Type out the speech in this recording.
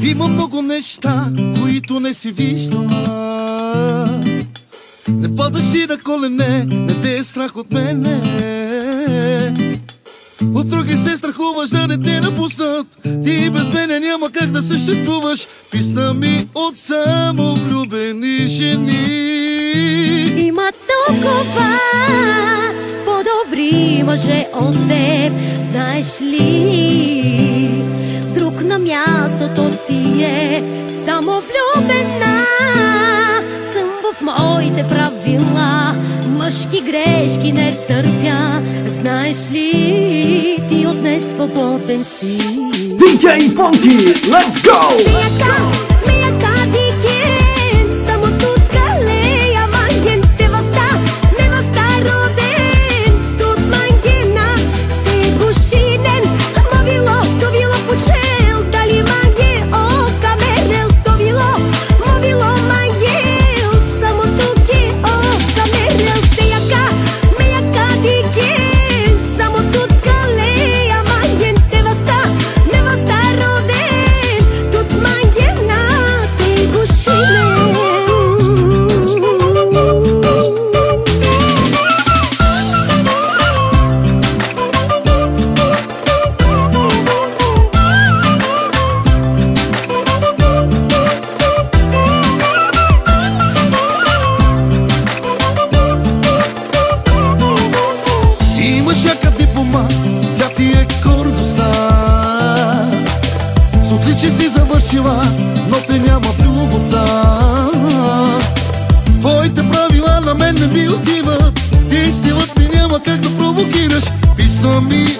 Има много неща, които не си виждала. Не падаш ти на колене, не те е страх от мене. От други се страхуваш да не те напуснат. Ти без мене няма как да съществуваш. Писна ми от самовлюбени жени. Има толкова по-добри мъже от теб, знаеш ли? Друг на мястото ти е самовлюбена. Съм в моите правила, мъжки грешки не търпя. Знаеш ли, ти от днес свободен си. DJ Funky, let's go! Че си завършила, но те няма в любовта. Твоите правила на мен не ми отиват. Ти стилът ми няма как да провокираш. Писна ми